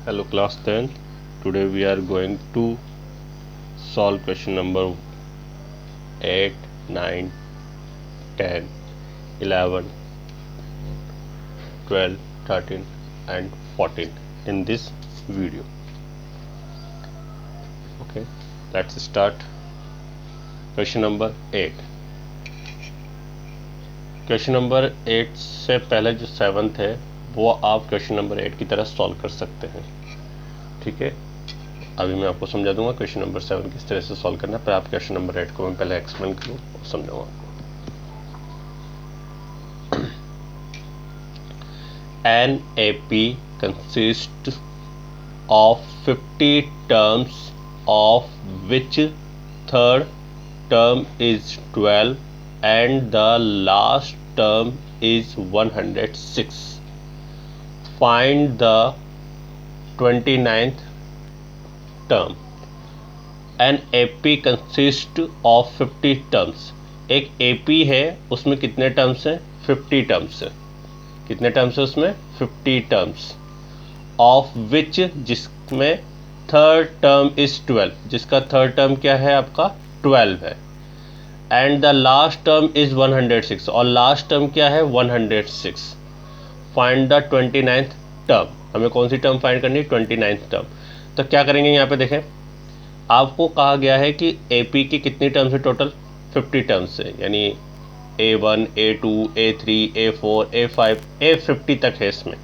Hello class 10. Today we are going to solve question number 8, 9, 10, 11, 12, 13 and 14 in this video. Okay, let's start. Question number 8. Question number 8 से पहले जो 7th है वो आप question number 8 की तरह सॉल्व कर सकते हैं। ठीक है, अभी मैं आपको समझा दूंगा क्वेश्चन नंबर 7 किस तरह से सॉल्व करना है, पर आप क्वेश्चन नंबर 8 को मैं पहले एक्सप्लेन करूँ और समझाऊँ आपको। An AP consists of 50 terms, of which third term is 12 and the last term is 106. Find the 29th term. An AP consists of 50 terms. एक AP है, उसमें कितने टर्म्स हैं? 50 टर्म्स है। कितने टर्म्स है उसमें? 50 टर्म्स। ऑफ विच, जिसमें थर्ड टर्म इज 12, जिसका थर्ड टर्म क्या है आपका? 12 है। And the last term is 106, और लास्ट टर्म क्या है? 106। Find the 29th term. हमें कौन सी टर्म फाइंड करनी? 29th term. तो क्या करेंगे, यहाँ पे देखें, आपको कहा गया है कि AP की कितनी टर्म्स है? टोटल 50 टर्म्स है, यानी A1, A2, A3, A4, A5, A50 तक है इसमें।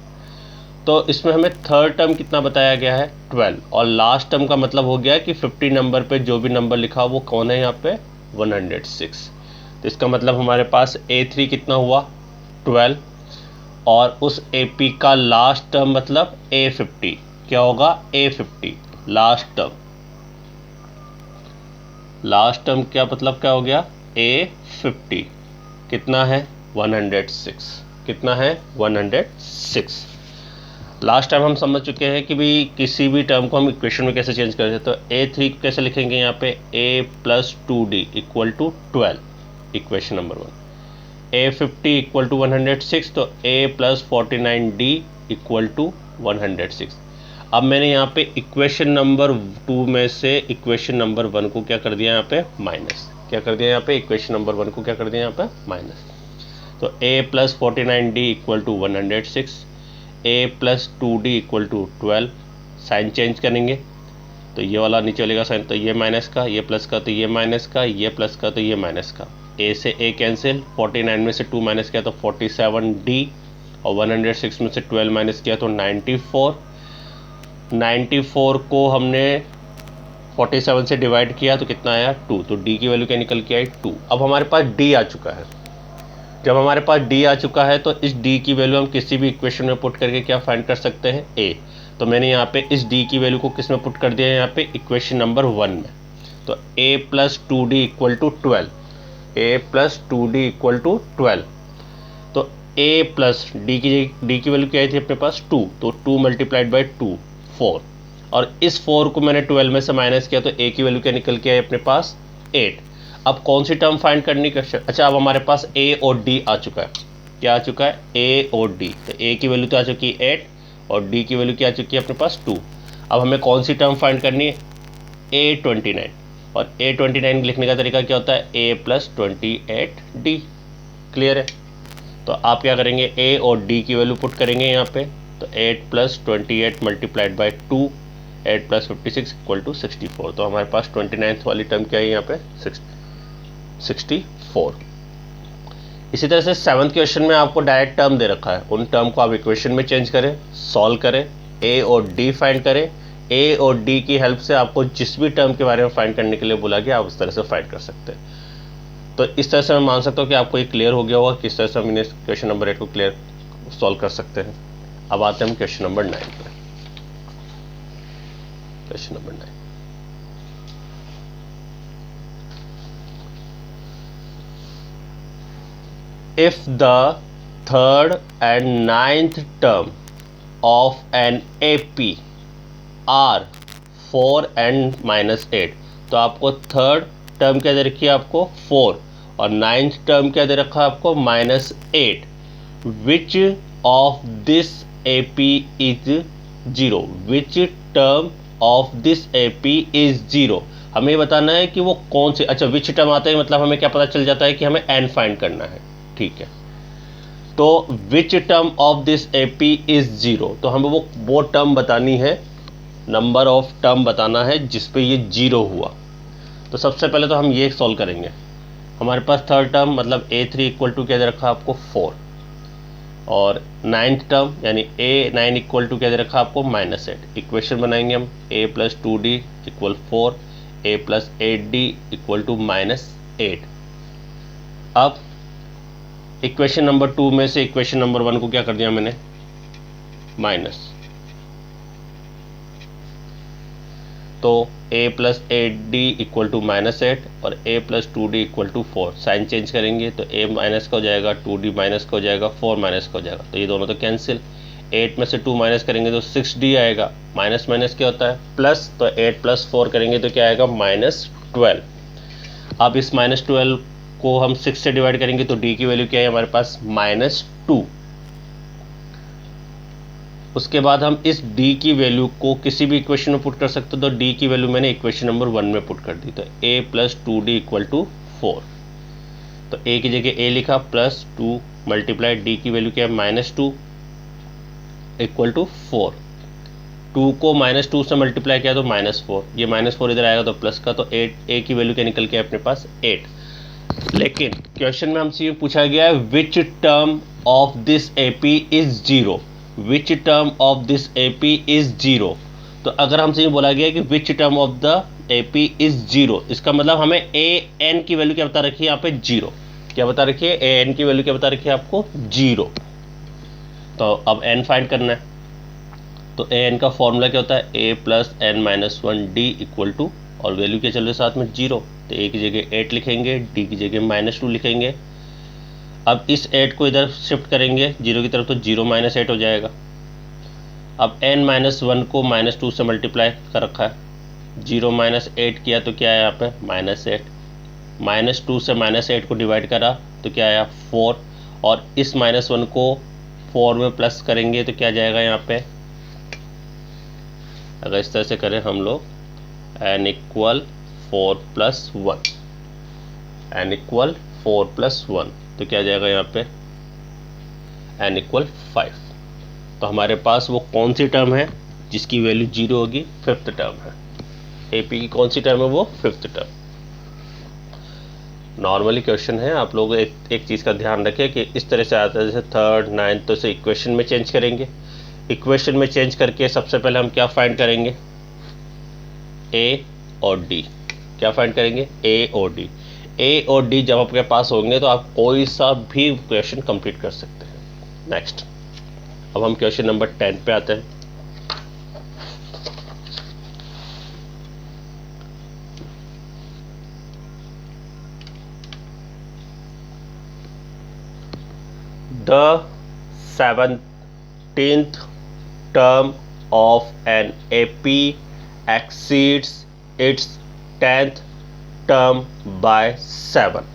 तो इसमें हमें थर्ड टर्म कितना बताया गया है? 12, और लास्ट टर्म का मतलब हो गया कि 50 नंबर पे जो भी नंबर लिखा वो कौन है यहाँ पे? 106। तो इसका मतलब हमारे पास A3 कितना हुआ? 12, और उस AP का लास्ट टर्म मतलब A50 क्या होगा? A50 last term. Last term क्या मतलब क्या हो गया? A50 कितना है? 106। कितना है? 106। लास्ट टाइम हम समझ चुके हैं कि भी किसी भी टर्म को हम इक्वेशन में कैसे चेंज करते हैं। तो A3 कैसे लिखेंगे? यहाँ पे A + 2D = 12, equation number 1। A50 = 106, तो A + 49D = 106। अब मैंने यहाँ पे इक्वेशन नंबर 2 में से इक्वेशन नंबर 1 को क्या कर दिया? यहाँ पे माइनस। क्या कर दिया? यहाँ पे इक्वेशन नंबर 1 को क्या कर दिया? यहाँ पे माइनस। तो A + 49D = 106, A + 2D = 12। Sign change करेंगे तो ये वाला नीचे चलेगा साइन, तो ये माइनस का, ये प्लस का, तो ये माइनस का, ये प्लस का, तो ये माइनस का। A से A कैंसिल, 49 में से 2 माइनस किया तो 47D, और 106 में से 12 माइनस किया तो 94। 94 को हमने 47 से डिवाइड किया तो कितना आया? 2। तो D की वैल्यू क्या निकल के आई? 2। अब हमारे पास D आ चुका है। जब हमारे पास D आ चुका है तो इस D की वैल्यू हम किसी भी इक्वेशन में पुट करके क्या फाइंड कर सकते हैं? A। तो मैंने यहाँ पे इस D की वैल्यू को किस में पुट कर दिया है? यहाँ पे इक्वेशन नंबर 1 में। तो A + 2D = 12। A + 2D = 12। तो A + D की वैल्यू क्या आई थी अपने पास? 2। तो 2 × 2 4, और इस 4 को मैंने 12 में से माइनस किया तो A की वैल्यू क्या निकल के आई अपने पास? 8। अब कौन सी टर्म फाइंड करनी? अच्छा, अब हमारे पास A और D आ चुका है। क्या आ चुका है? A और D। तो A की वैल्यू तो आ चुकी है 8, और D की वैल्यू क्या आ चुकी है अपने पास? 2। अब हमें कौन सी टर्म फाइंड करनी है? A29। और A29 लिखने का तरीका क्या होता है? A + 28D। क्लियर है? तो आप क्या करेंगे? A और D की वैल्यू पुट करेंगे यहाँ पे। तो 8 + 28 × 2, 8 + 56 = 64। तो हमारे पास 29th वाली टर्म क्या है यहाँ पे? 64। इसी तरह से 7th क्वेश्चन में आपको डायरेक्ट टर्म दे रखा है, उन टर्म को आप इक्वेशन में चेंज करें, सॉल्व करें, A और D फाइंड करें। A और D की हेल्प से आपको जिस भी टर्म के बारे में फाइंड करने के लिए बोला गया आप उस तरह से फाइंड कर सकते हैं। तो इस तरह से मैं मान सकता हूँ कि आपको ये क्लियर हो गया होगा किस तरह से हम इन्हें क्वेश्चन नंबर 8 को क्लियर सॉल्व कर सकते हैं। अब आते हैं हम क्वेश्चन नंबर 9 पे। Question number 9, if the third and ninth term of an AP are 4 and -8, तो आपको थर्ड टर्म क्या दे रखी है? आपको 4, और नाइन्थ टर्म क्या दे रखा है आपको? -8। Which of this AP is zero, which term of this AP is zero. हमें बताना है कि वो कौन से, अच्छा विच टर्म आता है मतलब हमें क्या पता चल जाता है कि हमें n फाइंड करना है, ठीक है। तो which term of this AP is zero, तो हमें वो टर्म बतानी है, नंबर ऑफ टर्म बताना है जिसपे ये जीरो हुआ। तो सबसे पहले तो हम ये सॉल्व करेंगे। हमारे पास थर्ड टर्म मतलब A3 इक्वल टू क्या दे रखा आपको 4, और नाइन्थ टर्म यानी A9 इक्वल टू क्या दे रखा आपको -8। इक्वेशन बनाएंगे हम A + 2D equal 4, A + 8D equal to -8। अब इक्वेशन नंबर 2 में से इक्वेशन नंबर 1 को क्या कर दिया मैंने, माइनस, तो A + 8D इक्वल टू -8 और A + 2D equal to 4। Sign change करेंगे तो A माइनस का हो जाएगा, 2D माइनस का हो जाएगा, 4 माइनस का हो जाएगा, तो ये दोनों तो कैंसिल। 8 में से 2 माइनस करेंगे तो 6D आएगा, माइनस माइनस क्या होता है प्लस, तो 8 + 4 करेंगे तो क्या आएगा -12। अब इस -12 को हम 6 से डिवाइड करेंगे तो D की वैल्यू क्या है हमारे पास -2। उसके बाद हम इस D की वैल्यू को किसी भी इक्वेशन में पुट कर सकते हो, तो D की वैल्यू मैंने इक्वेशन नंबर 1 में पुट कर दी, तो A + 2D इक्वल टू 4। तो A की जगह A लिखा प्लस 2 मल्टीप्लाई D की वैल्यू क्या है -2 इक्वल टू 4। 2 को -2 से मल्टीप्लाई किया तो -4, ये -4 इधर आएगा तो प्लस का, तो 8, A की वैल्यू क्या निकल के अपने पास 8। लेकिन क्वेश्चन में हमसे ये पूछा गया है which term of this AP is zero, which term of this AP is zero. तो अगर हमसे ये बोला गया कि which term of the AP is zero, इसका मतलब हमें AN की वैल्यू क्या बता रखी है यहाँ पे जीरो, क्या बता रखी है AN की वैल्यू क्या बता रखी है आपको जीरो। तो अब n फाइंड करना है, तो AN का फॉर्मूला क्या होता है A + n-1D इक्वल टू, और वैल्यू क्या चल रही है साथ में जीरो, तो A की जगह 8 लिखेंगे, D की जगह -2 लिखेंगे। अब इस 8 को इधर शिफ्ट करेंगे जीरो की तरफ तो 0 - 8 हो जाएगा। अब n-1 को -2 से मल्टीप्लाई कर रखा है, 0 - 8 किया तो क्या है यहाँ पे -8, -2 से -8 को डिवाइड करा तो क्या आया 4, और इस -1 को 4 में प्लस करेंगे तो क्या जाएगा यहाँ पे, अगर इस तरह से करें हम लोग n = 4 + 1, n = 4 + 1, तो क्या जाएगा यहाँ पे n = 5। तो हमारे पास वो कौन सी टर्म है जिसकी वैल्यू जीरो होगी, फिफ्थ टर्म है। AP की कौन सी टर्म है वो फिफ्थ टर्म। नॉर्मली क्वेश्चन है, आप लोग एक चीज़ का ध्यान रखें कि इस तरह से आता है, जैसे थर्ड नाइन्थ, तो इसे इक्वेशन में चेंज करेंगे। इक्वेशन में चेंज करके सबसे पहले हम क्या फाइंड करेंगे, A और D। क्या फाइंड करेंगे A और D। A और D जब आपके पास होंगे तो आप कोई सा भी क्वेश्चन कंप्लीट कर सकते हैं। नेक्स्ट, अब हम क्वेश्चन नंबर 10 पे आते हैं। The 17th term of an AP exceeds its 10th term by 7.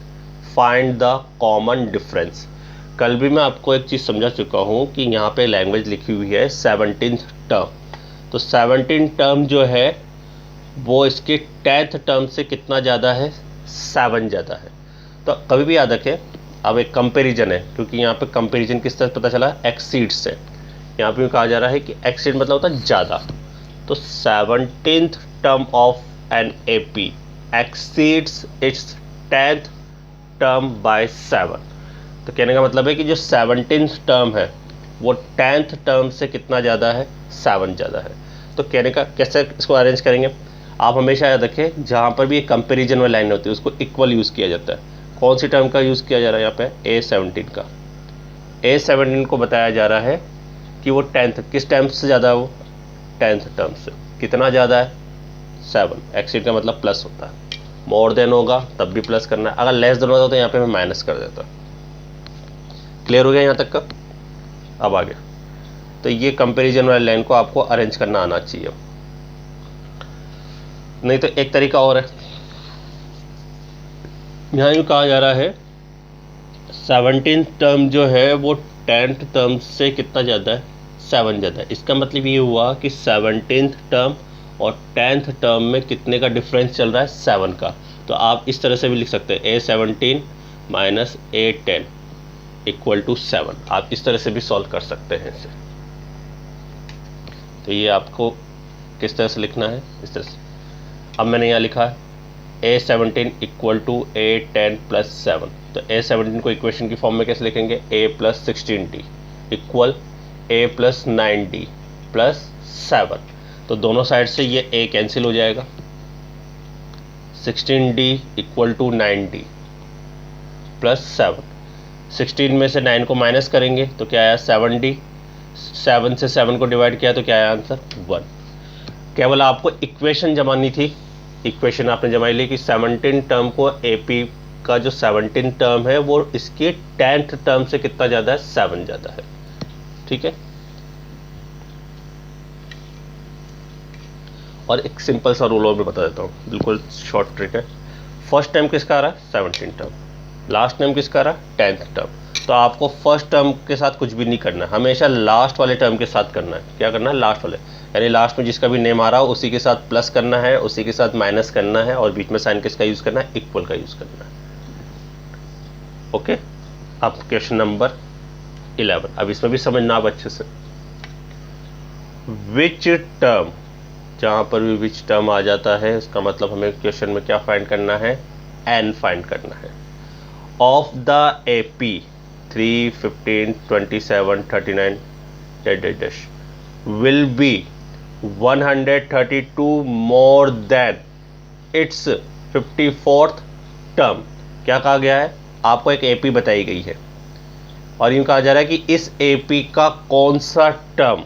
Find the common difference. कल भी मैं आपको एक चीज़ समझा चुका हूँ कि यहाँ पे लैंग्वेज लिखी हुई है 17th टर्म, तो 17th टर्म जो है वो इसके 10th टर्म से कितना ज़्यादा है, 7 ज़्यादा है। तो कभी भी याद रखें, अब एक कंपैरिजन है, क्योंकि यहाँ पे कंपैरिजन किस तरह पता चला, एक्सीड्स से। यहाँ पे कहा जा रहा है कि एक्सीड मतलब होता है ज़्यादा, तो 17th term of an AP exceeds its 10th term by 7। तो कहने का मतलब है कि जो 17th टर्म है वो 10th टर्म से कितना ज़्यादा है, 7 ज़्यादा है। तो कहने का कैसे इसको अरेंज करेंगे, आप हमेशा याद रखें जहाँ पर भी एक कंपैरिजन वाली लाइन होती है उसको इक्वल यूज़ किया जाता है। कौन सी टर्म का यूज़ किया जा रहा है यहाँ पे, A17 का। A17 को बताया जा रहा है कि वो 10th किस टर्म से ज़्यादा है, वो 10th टर्म से कितना ज़्यादा है, 7। एक्सीड का मतलब प्लस होता है, मोर देन होगा तब भी प्लस करना है, अगर लेस देन होता तो यहाँ पे मैं माइनस कर देता। क्लियर हो गया यहाँ तक का। अब आगे, तो ये कंपैरिजन वाली लाइन को आपको अरेंज करना आना चाहिए, नहीं तो एक तरीका और है। यहाँ यूँ कहा जा रहा है 17th टर्म जो है वो 10th टर्म से कितना ज़्यादा है, 7 ज़्यादा है। इसका मतलब ये हुआ कि 17th टर्म और 10th टर्म में कितने का डिफरेंस चल रहा है, 7 का। तो आप इस तरह से भी लिख सकते हैं A17 minus A10 equal to 7। आप इस तरह से भी सॉल्व कर सकते हैं इसे। तो ये आपको किस तरह से लिखना है, इस तरह से। अब मैंने यहाँ लिखा है A17 equal to A10 plus 7। तो A17 को इक्वेशन की फॉर्म में कैसे लिखेंगे, A plus 16D equal A plus 9D plus 7। तो दोनों साइड से ये A कैंसिल हो जाएगा। 16D equal to 9D plus 7। 16 में से 9 को माइनस करेंगे तो क्या आया, 7D। 7 से 7 को डिवाइड किया तो क्या आया आंसर, 1। केवल आपको इक्वेशन जमानी थी। इक्वेशन आपने जमाई ली कि 17 टर्म को AP का जो 17 टर्म है वो इसके 10th टर्म से कितना ज़्यादा है, 7 ज़्यादा है। ठीक है। और एक सिंपल सा रूल और मैं बता देता हूँ, बिल्कुल शॉर्ट ट्रिक है। फर्स्ट टर्म किसका आ रहा है, 17 टर्म। लास्ट टर्म किसका आ रहा है, 10th टर्म। तो आपको फर्स्ट टर्म के साथ कुछ भी नहीं करना है, हमेशा लास्ट वाले टर्म के साथ करना है। क्या करना है, लास्ट वाले, यानी लास्ट में जिसका भी नेम आ रहा हो उसी के साथ प्लस करना है, उसी के साथ माइनस करना है, और बीच में साइन किसका यूज़ करना है, इक्वल का यूज़ करना है। ओके। अब क्वेश्चन नंबर 11, अब इसमें भी समझना आप अच्छे से। विच टर्म, जहाँ पर भी विच टर्म आ जाता है इसका मतलब हमें क्वेश्चन में क्या फाइंड करना है, एन फाइंड करना है। Of the AP 3, 15, 27, 39 dash will be 132 more than its 54th term. क्या कहा गया है, आपको एक AP बताई गई है और यूँ कहा जा रहा है कि इस AP का कौन सा टर्म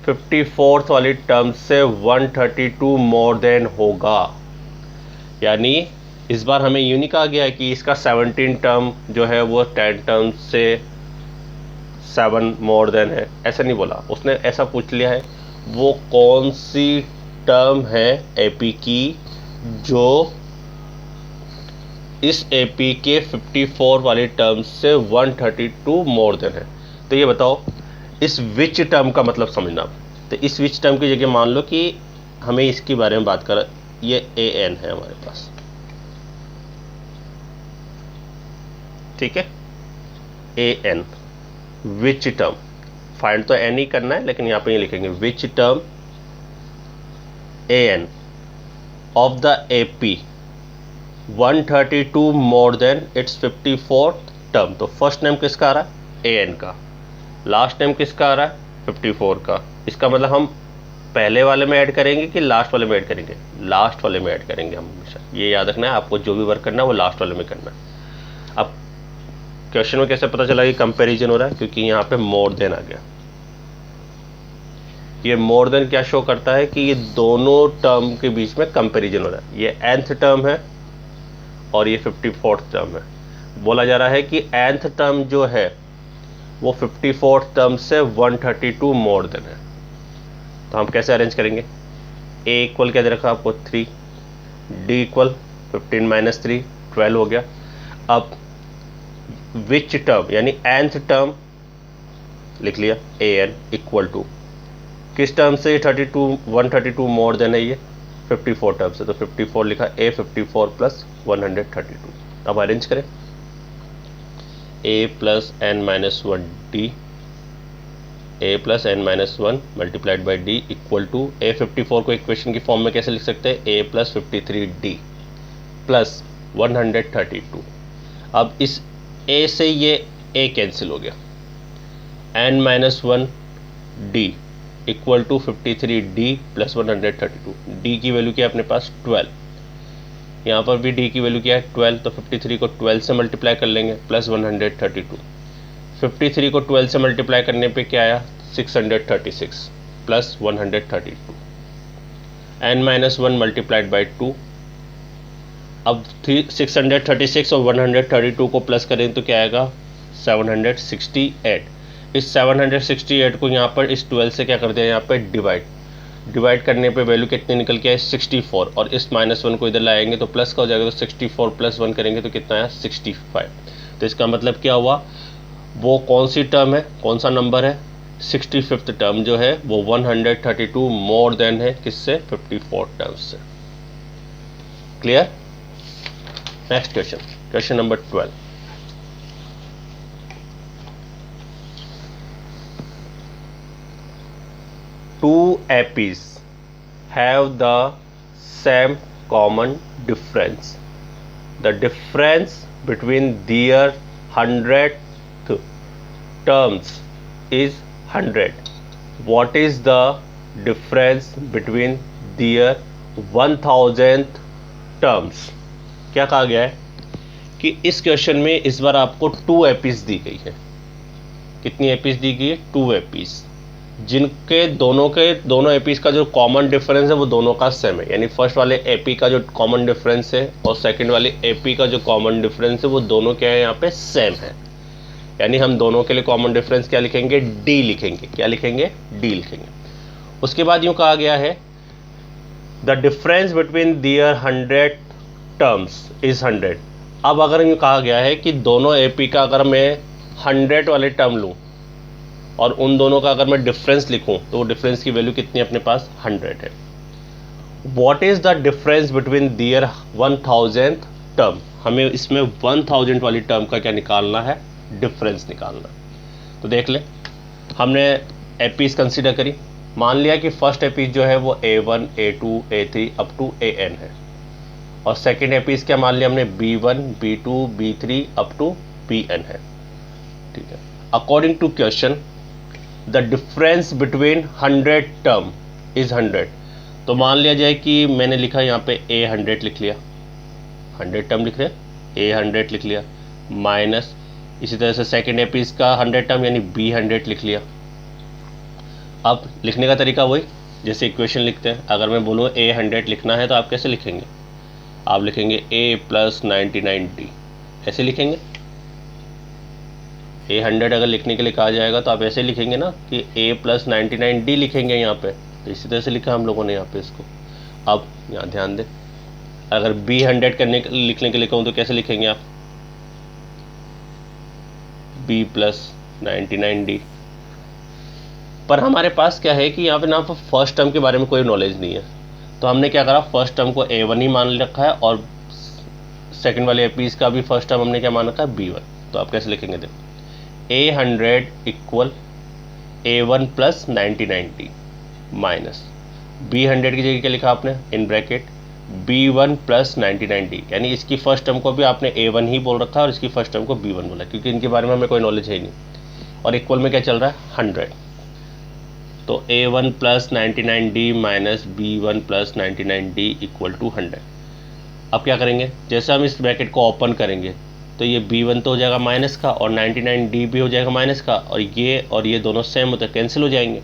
54th वाली टर्म से 132 मोर देन होगा। यानी इस बार हमें यूँ नहीं कहा गया है कि इसका 17 टर्म जो है वो 10 टर्म से 7 मोर देन है, ऐसा नहीं बोला उसने, ऐसा पूछ लिया है वो कौन सी टर्म है AP की जो इस AP के 54 वाली टर्म से 132 मोर देन है। तो ये बताओ इस विच टर्म का मतलब समझना। तो इस विच टर्म की जगह मान लो कि हमें इसके बारे में बात कर, ये AN है हमारे पास, ठीक है, AN विच टर्म। फाइंड तो एन ही करना है लेकिन यहाँ पे ये लिखेंगे which term AN of the AP 132 more than it's 54th term. तो फर्स्ट नेम किसका आ रहा है, AN का, लास्ट नेम किसका आ रहा है, 54 का। इसका मतलब हम पहले वाले में ऐड करेंगे कि लास्ट वाले में ऐड करेंगे, लास्ट वाले में ऐड करेंगे हम हमेशा। ये याद रखना है आपको, जो भी वर्क करना है वो लास्ट वाले में करना है। अब क्वेश्चन में कैसे पता चला कि कंपैरिजन हो रहा है, क्योंकि यहाँ पे मोर देन आ गया। ये मोर देन क्या शो करता है कि ये दोनों टर्म के बीच में कंपैरिजन हो रहा है। ये nth टर्म है और ये 54th टर्म है। बोला जा रहा है कि nth टर्म जो है वो 54th टर्म से 132 मोर देन है। तो हम कैसे अरेंज करेंगे, A इक्वल क्या दे रखा आपको 3, D इक्वल 15 माइनस 3 12 हो गया। अब विच टर्म यानी nth टर्म लिख लिया AN इक्वल टू किस टर्म से 132 मोर देन है, ये 54 टर्म से। तो 54 लिखा, A 54 प्लस 132। अब अरेंज करें, A plus n minus 1 D, A plus n minus 1 multiplied by D equal to A 54 को इक्वेशन की फॉर्म में कैसे लिख सकते हैं, A प्लस 53D प्लस 132। अब इस A से ये A कैंसिल हो गया, n minus 1 D equal to 53D plus 132। D की वैल्यू क्या है अपने पास 12, यहाँ पर भी D की वैल्यू क्या है 12। तो 53 को 12 से मल्टीप्लाई कर लेंगे प्लस 132। 53 को 12 से मल्टीप्लाई करने पे क्या आया 636 plus 132। n minus 1 multiplied by 2। अब 636 और 132 को प्लस करें तो क्या आएगा 768। इस 768 को यहाँ पर इस 12 से क्या कर दिया, यहाँ पे डिवाइड करने पे वैल्यू कितनी निकल के आए 64, और इस -1 को इधर लाएंगे तो प्लस का हो जाएगा। तो 64 प्लस 1 करेंगे तो कितना आया 65। तो इसका मतलब क्या हुआ, वो कौन सी टर्म है, कौन सा नंबर है 65th टर्म जो है वो 132 मोर देन है किससे, 54 टर्म्स से। Clear. Next question, question number 12। Two APs have the same common difference. The difference between their 100th terms is 100. What is the difference between their 1000th terms? क्या कहा गया है कि इस क्वेश्चन में इस बार आपको 2 एपीज दी गई है। कितनी एपीज दी गई है, 2 एपीज, जिनके दोनों एपीज का जो कॉमन डिफरेंस है वो दोनों का सेम है। यानी फर्स्ट वाले एपी का जो कॉमन डिफरेंस है और सेकंड वाले एपी का जो कॉमन डिफरेंस है वो दोनों क्या है, यहाँ पे सेम है। यानी हम दोनों के लिए कॉमन डिफरेंस क्या लिखेंगे, डी लिखेंगे। क्या लिखेंगे, डी लिखेंगे। उसके बाद यूं कहा गया है the difference between their 100 terms is 100। अब अगर यूं कहा गया है कि दोनों एपी का अगर मैं 100 वाले टर्म लूँ और उन दोनों का अगर मैं डिफरेंस लिखूं तो वो डिफरेंस की वैल्यू कितनी अपने पास 100 है। What is the difference between their 1000th term, हमें इसमें 1000 वाली टर्म का क्या निकालना है, डिफरेंस निकालना है। तो देख ले, हमने एपीज कंसीडर करी। मान लिया कि फर्स्ट एपीज जो है वो A1 A2 A3 up to AN है, और सेकेंड एपीज क्या मान लिया हमने, B1 B2 B3 up to BN है। ठीक है। According to question the difference between 100 term is 100। तो मान लिया जाए कि मैंने लिखा यहाँ पे A100 लिख लिया, 100 टर्म लिख रहे, A100 लिख लिया, माइनस इसी तरह से सेकेंड एपीज का 100 टर्म यानी B100 लिख लिया। अब लिखने का तरीका वही जैसे इक्वेशन लिखते हैं। अगर मैं बोलूँ A100 लिखना है तो आप कैसे लिखेंगे, आप लिखेंगे A + 99D, ऐसे लिखेंगे। A100 अगर लिखने के लिए कहा जाएगा तो आप ऐसे लिखेंगे ना कि A + 99D लिखेंगे यहाँ पे। तो इसी तरह से लिखा हम लोगों ने यहाँ पे इसको। अब यहाँ ध्यान दें, अगर B100 लिखने के लिए कहूँ तो कैसे लिखेंगे आप, B + 99D। पर हमारे पास क्या है कि यहाँ पे ना फर्स्ट टर्म के बारे में कोई नॉलेज नहीं है, तो हमने क्या करा, फर्स्ट टर्म को A1 ही मान रखा है और सेकंड वाले एपीज का भी फर्स्ट टर्म हमने क्या मान रखा है, B1। तो आप कैसे लिखेंगे, देखो A100 = A1 + 99D minus B100 की जगह क्या लिखा आपने, इन ब्रैकेट B1 + 99D। यानी इसकी फर्स्ट टर्म को भी आपने A1 ही बोल रखा है और इसकी फर्स्ट टर्म को B1 बोला, क्योंकि इनके बारे में हमें कोई नॉलेज है ही नहीं। और इक्वल में क्या चल रहा है, 100। तो A1 + 99D minus B1 + 99D = 100। अब क्या करेंगे, जैसे हम इस ब्रैकेट को ओपन करेंगे तो ये B1 तो हो जाएगा माइनस का और 99D भी हो जाएगा माइनस का, और ये दोनों सेम होते हैं, कैंसिल हो जाएंगे।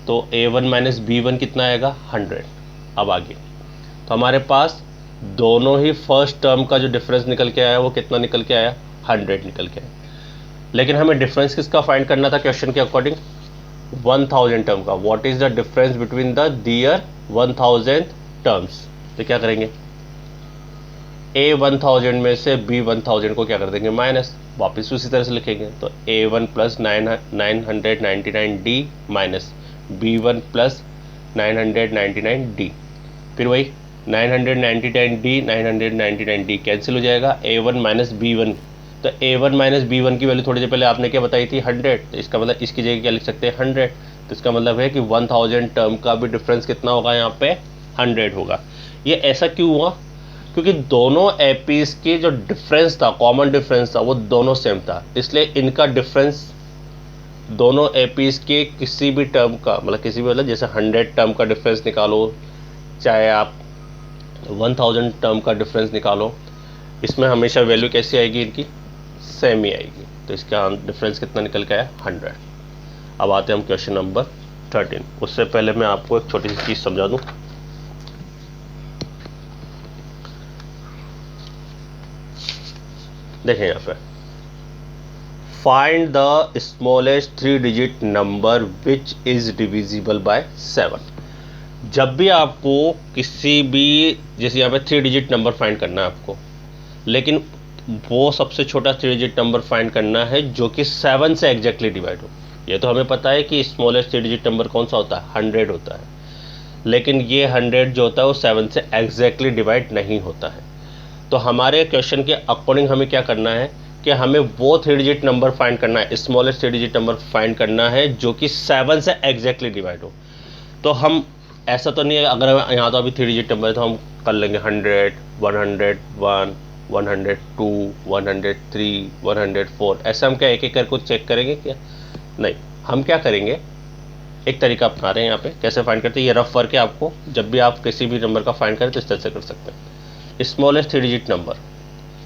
तो A1 - B1 कितना आएगा, 100। अब आगे तो हमारे पास दोनों ही फर्स्ट टर्म का जो डिफरेंस निकल के आया वो कितना निकल के आया, 100 निकल के आया। लेकिन हमें डिफरेंस किसका फाइंड करना था क्वेश्चन के अकॉर्डिंग, 1000 टर्म का। What is the difference between the their 1000 terms. तो क्या करेंगे, A1000 में से B1000 को क्या कर देंगे, माइनस, वापस उसी तरह से लिखेंगे। तो A1 + 999D minus B1 + 999D, फिर वही 999D कैंसिल हो जाएगा, A1 - B1। तो A1 - B1 की वैल्यू थोड़ी देर पहले आपने क्या बताई थी, 100। तो इसका मतलब इसकी जगह क्या लिख सकते हैं, 100। तो इसका मतलब है कि 1000 टर्म का भी डिफरेंस कितना होगा, यहाँ पे 100 होगा। ये ऐसा क्यों हुआ, क्योंकि दोनों एपीज के जो डिफरेंस था, कॉमन डिफरेंस था, वो दोनों सेम था। इसलिए इनका डिफरेंस दोनों एपीज के किसी भी टर्म का, मतलब किसी भी, मतलब जैसे 100 टर्म का डिफरेंस निकालो, चाहे आप 1000 टर्म का डिफरेंस निकालो, इसमें हमेशा वैल्यू कैसी आएगी, इनकी सेम ही आएगी। तो इसका डिफरेंस कितना निकल के आया, 100। अब आते हैं हम क्वेश्चन नंबर 13। उससे पहले मैं आपको एक छोटी सी चीज़ समझा दूँ। देखें यहाँ पे, find the smallest 3 digit number which is divisible by 7। जब भी आपको किसी भी, जैसे यहाँ पे 3 डिजिट नंबर फाइंड करना है आपको, लेकिन वो सबसे छोटा 3 डिजिट नंबर फाइंड करना है जो कि 7 से एग्जैक्टली डिवाइड हो। ये तो हमें पता है कि स्मॉलेस्ट 3 डिजिट नंबर कौन सा होता है, 100 होता है, लेकिन ये 100 जो होता है वो 7 से एग्जैक्टली डिवाइड नहीं होता है। तो हमारे क्वेश्चन के अकॉर्डिंग हमें क्या करना है कि हमें वो 3 डिजिट नंबर फाइंड करना है, स्मॉलेस्ट 3 डिजिट नंबर फाइंड करना है जो कि 7 से एग्जैक्टली डिवाइड हो। तो हम ऐसा तो नहीं है, अगर यहाँ तो अभी 3 डिजिट नंबर है तो हम कर लेंगे 100, 101, 102, 103, 104, ऐसा हम क्या एक एक करके चेक करेंगे क्या? नहीं, हम क्या करेंगे, एक तरीका अपना रहे हैं यहाँ पे, कैसे फाइंड करते हैं, ये रफ वर्क है, आपको जब भी आप किसी भी नंबर का फाइंड करें तो इस तरह से कर सकते हैं। स्मॉलेस्ट 3 डिजिट नंबर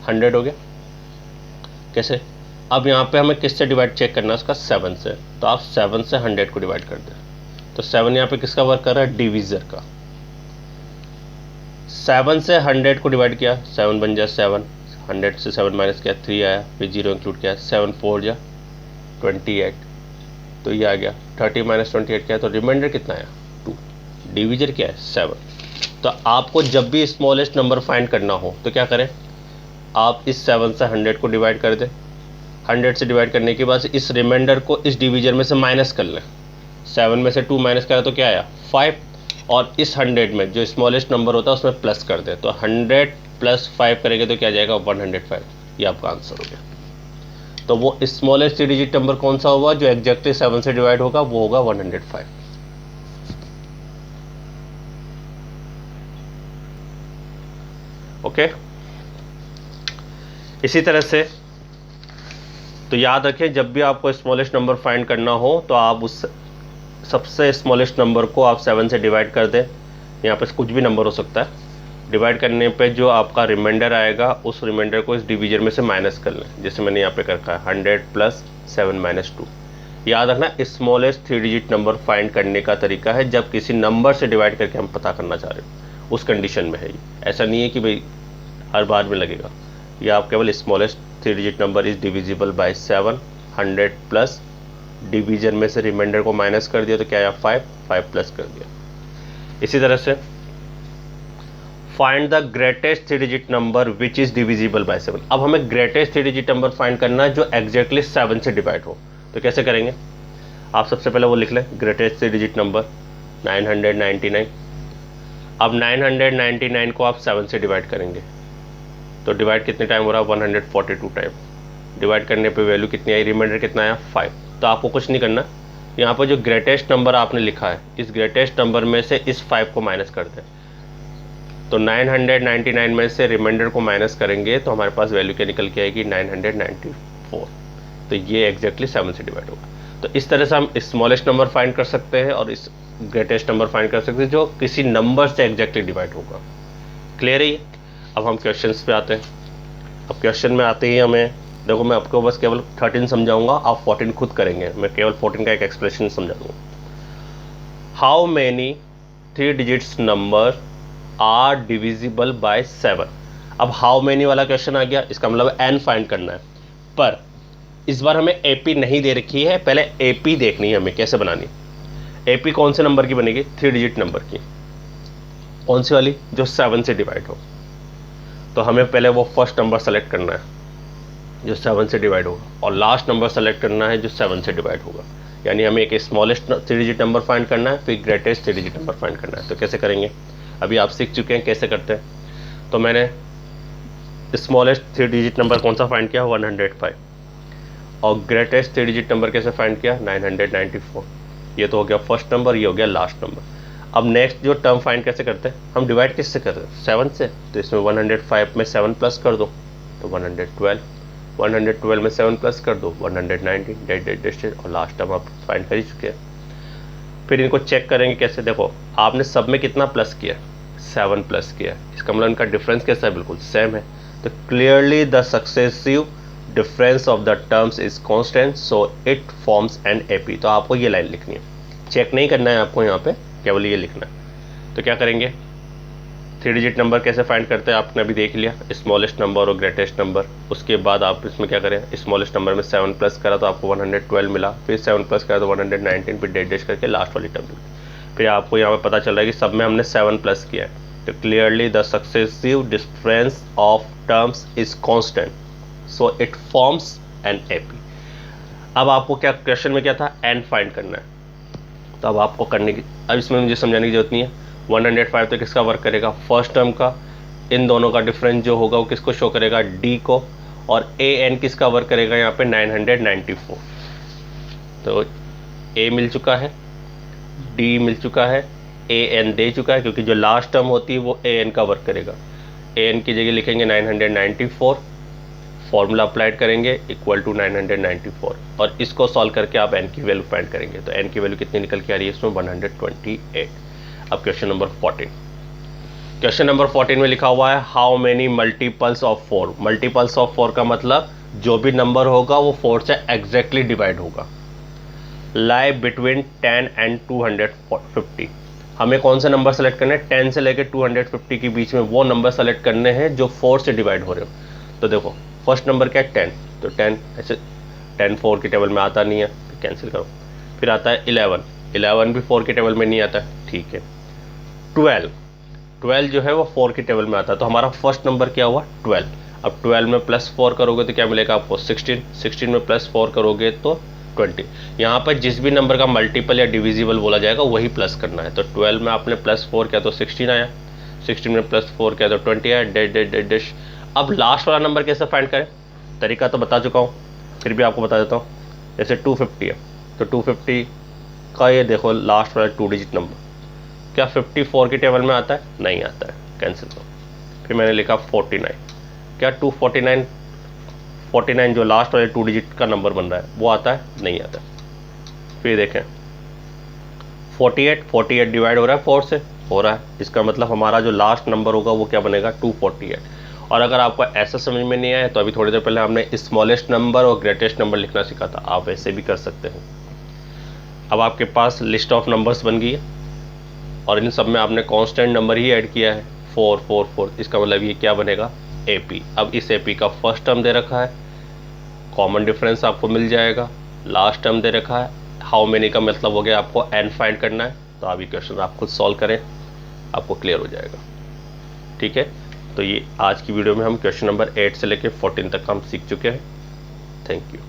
100 हो गया, कैसे? अब यहाँ पे हमें किससे डिवाइड चेक करना है, उसका 7 से, तो आप 7 से 100 को डिवाइड कर दें, तो 7 यहाँ पे किसका वर्क कर रहा है, डिवीजर का। 7 से 100 को डिवाइड किया, 7 बन जाए 7, 100 से 7 माइनस किया 3 आया, फिर 0 इंक्लूड किया, 7 4 जा 28, तो ये आ गया 30 माइनस 28 क्या है, तो रिमाइंडर कितना आया 2, डिवीजर क्या है 7। तो आपको जब भी स्मॉलेस्ट नंबर फाइंड करना हो तो क्या करें, आप इस 7 से 100 को डिवाइड कर दें, 100 से डिवाइड करने के बाद इस रिमाइंडर को इस डिवीजर में से माइनस कर लें, 7 में से 2 माइनस करा तो क्या आया 5, और इस 100 में जो स्मॉलेस्ट नंबर होता है उसमें प्लस कर दें, तो 100 प्लस 5 करेंगे तो क्या जाएगा 105, ये आपका आंसर हो गया। तो वो स्मॉलेस्ट 3 डिजिट नंबर कौन सा होगा जो एग्जैक्टली 7 से डिवाइड होगा, वो होगा 105। ओके, इसी तरह से तो याद रखें, जब भी आपको स्मॉलेस्ट नंबर फाइंड करना हो तो आप उस सबसे स्मॉलेस्ट नंबर को आप 7 से डिवाइड कर दें, यहाँ पे कुछ भी नंबर हो सकता है, डिवाइड करने पे जो आपका रिमाइंडर आएगा उस रिमाइंडर को इस डिवीजर में से माइनस कर लें, जैसे मैंने यहाँ पे कर रखा है 100 प्लस 7 माइनस 2। याद रखना, स्मॉलेस्ट 3 डिजिट नंबर फाइंड करने का तरीका है जब किसी नंबर से डिवाइड करके हम पता करना चाह रहे हो, उस कंडीशन में है ये, ऐसा नहीं है कि भाई हर बार में लगेगा। ये आप केवल smallest 3 digit number is divisible by 7, 100 plus division में से रिमाइंडर को माइनस कर दिया तो क्या आया 5 प्लस कर दिया। इसी तरह से find the greatest 3 digit number which is divisible by 7। अब हमें ग्रेटेस्ट 3 डिजिट नंबर फाइंड करना है जो एग्जैक्टली 7 से डिवाइड हो, तो कैसे करेंगे, आप सबसे पहले वो लिख लें, ग्रेटेस्ट 3 डिजिट नंबर 999। अब 999 को आप 7 से डिवाइड करेंगे तो डिवाइड कितने टाइम हो रहा है 142 टाइम, डिवाइड करने पे वैल्यू कितनी आई, रिमाइंडर कितना आया 5। तो आपको कुछ नहीं करना, यहाँ पर जो ग्रेटेस्ट नंबर आपने लिखा है इस ग्रेटेस्ट नंबर में से इस 5 को माइनस कर दें, तो 999 में से रिमाइंडर को माइनस करेंगे तो हमारे पास वैल्यू क्या निकल के आएगी 994, तो ये एग्जैक्टली 7 से डिवाइड होगा। तो इस तरह से हम स्मॉलेस्ट नंबर फाइंड कर सकते हैं और इस ग्रेटेस्ट नंबर फाइंड कर सकते हैं जो किसी नंबर से एग्जैक्टली डिवाइड होगा। क्लियर है ये? अब हम क्वेश्चंस पे आते हैं। अब क्वेश्चन में आते ही हमें देखो, मैं आपको बस केवल 13 समझाऊंगा, आप 14 खुद करेंगे, मैं केवल 14 का एक एक्सप्रेशन समझा दूंगा। How many 3 digits number are divisible by 7। अब हाउ मैनी वाला क्वेश्चन आ गया, इसका मतलब n फाइंड करना है, पर इस बार हमें AP नहीं दे रखी है, पहले AP देखनी है हमें कैसे बनानी। AP कौन से नंबर की बनेगी, 3 डिजिट नंबर की, कौन सी वाली, जो 7 से डिवाइड हो। तो हमें पहले वो फर्स्ट नंबर सेलेक्ट करना है जो 7 से डिवाइड होगा, और लास्ट नंबर सेलेक्ट करना है जो 7 से डिवाइड होगा। यानी हमें एक स्मॉलेस्ट 3 डिजिट नंबर फाइंड करना है, फिर ग्रेटेस्ट 3 डिजिट नंबर फाइंड करना है। तो कैसे करेंगे, अभी आप सीख चुके हैं कैसे करते हैं। तो मैंने स्मॉलेस्ट 3 डिजिट नंबर कौन सा फाइंड किया 105, और ग्रेटेस्ट 3 डिजिट नंबर कैसे फाइंड किया 994। ये तो हो गया फर्स्ट नंबर, ये हो गया लास्ट नंबर। अब नेक्स्ट जो टर्म फाइंड कैसे करते हैं, हम डिवाइड किससे करते हैं 7 से, तो इसमें 105 में 7 प्लस कर दो तो 112, 112 में 7 प्लस कर दो 190, डेट और लास्ट टर्म आप फाइंड कर ही चुके हैं। फिर इनको चेक करेंगे कैसे, देखो आपने सब में कितना प्लस किया 7 प्लस किया, इसका मतलब इनका डिफरेंस कैसा है, बिल्कुल सेम है। तो clearly the successive difference of the terms is constant so it forms an AP। तो आपको ये लाइन लिखनी है, चेक नहीं करना है आपको, यहाँ पे केवल ये लिखना है। तो क्या करेंगे, 3 डिजिट नंबर कैसे फाइंड करते हैं आपने अभी देख लिया, स्मॉलेस्ट नंबर और ग्रेटेस्ट नंबर। उसके बाद आप इसमें क्या करें, स्मॉलेस्ट नंबर में 7 प्लस करा तो आपको 112 मिला, फिर 7 प्लस करा तो 119, फिर डेट करके लास्ट वाली टर्म। फिर आपको यहाँ पर पता चल रहा है कि सब में हमने 7 प्लस किया है, तो clearly the successive difference of terms is constant so it forms an AP। अब आपको क्या क्वेश्चन में क्या था, n फाइंड करना है, तो अब आपको करने की, अब इसमें मुझे समझाने की जरूरत नहीं है। 105 तो किसका वर्क करेगा, फर्स्ट टर्म का, इन दोनों का डिफरेंस जो होगा वो किसको शो करेगा, d को, और an किसका वर्क करेगा यहाँ पे 994। तो a मिल चुका है, d मिल चुका है, an दे चुका है, क्योंकि जो लास्ट टर्म होती है वो an का वर्क करेगा। an की जगह लिखेंगे 994, फॉर्मूला अप्लाइड करेंगे इक्वल टू 994, और इसको सॉल्व करके आप n की वैल्यू फाइंड करेंगे। तो n की वैल्यू कितनी निकल के आ रही है इसमें, 128। अब क्वेश्चन नंबर 14, क्वेश्चन नंबर 14 में लिखा हुआ है how many multiples of 4। Multiples of 4 का मतलब जो भी नंबर होगा वो 4 से एग्जैक्टली डिवाइड होगा। Lie between 10 and 250। हमें कौन से नंबर सेलेक्ट करने हैं, 10 से लेकर 250 के बीच में वो नंबर सेलेक्ट करने हैं जो 4 से डिवाइड हो रहे हो। तो देखो फर्स्ट नंबर क्या है, 10, तो 10 ऐसे 10 4 के टेबल में आता नहीं है, तो कैंसिल करो। फिर आता है 11, 11 भी 4 के टेबल में नहीं आता, ठीक है। 12, 12 जो है वो 4 के टेबल में आता है, तो हमारा फर्स्ट नंबर क्या हुआ, 12। अब 12 में +4 करोगे तो क्या मिलेगा आपको, 16, 16 में +4 करोगे तो 20। यहाँ पर जिस भी नंबर का मल्टीपल या डिविजिबल बोला जाएगा वही प्लस करना है। तो 12 में आपने +4 किया तो 16 आया, 16 में +4 किया तो 20 आया, डैश डैश डैश डैश। अब लास्ट वाला नंबर कैसे फाइंड करें, तरीका तो बता चुका हूँ, फिर भी आपको बता देता हूँ। जैसे 250 है, तो 250 का ये देखो लास्ट वाला 2 डिजिट नंबर, क्या 54 के टेबल में आता है, नहीं आता है, कैंसिल करो। फिर मैंने लिखा 49, क्या 249, 49 जो लास्ट वाले 2 डिजिट का नंबर बन रहा है वो आता है, नहीं आता है। फिर देखें 48, 48 डिवाइड हो रहा है 4 से, हो रहा है, इसका मतलब हमारा जो लास्ट नंबर होगा वो क्या बनेगा, 248। और अगर आपको ऐसा समझ में नहीं आया तो अभी थोड़ी देर पहले हमने स्मॉलेस्ट नंबर और ग्रेटेस्ट नंबर लिखना सीखा था, आप वैसे भी कर सकते हैं। अब आपके पास लिस्ट ऑफ नंबर्स बन गई है और इन सब में आपने कांस्टेंट नंबर ही ऐड किया है, 4 4 4, इसका मतलब ये क्या बनेगा, AP। अब इस AP का फर्स्ट टर्म दे रखा है, कॉमन डिफरेंस आपको मिल जाएगा, लास्ट टर्म दे रखा है, हाउ मेनी का मतलब हो गया आपको n फाइंड करना है। तो आप ये क्वेश्चन आप खुद सॉल्व करें, आपको क्लियर हो जाएगा, ठीक है। तो ये आज की वीडियो में हम क्वेश्चन नंबर 8 से लेकर 14 तक हम सीख चुके हैं। Thank you.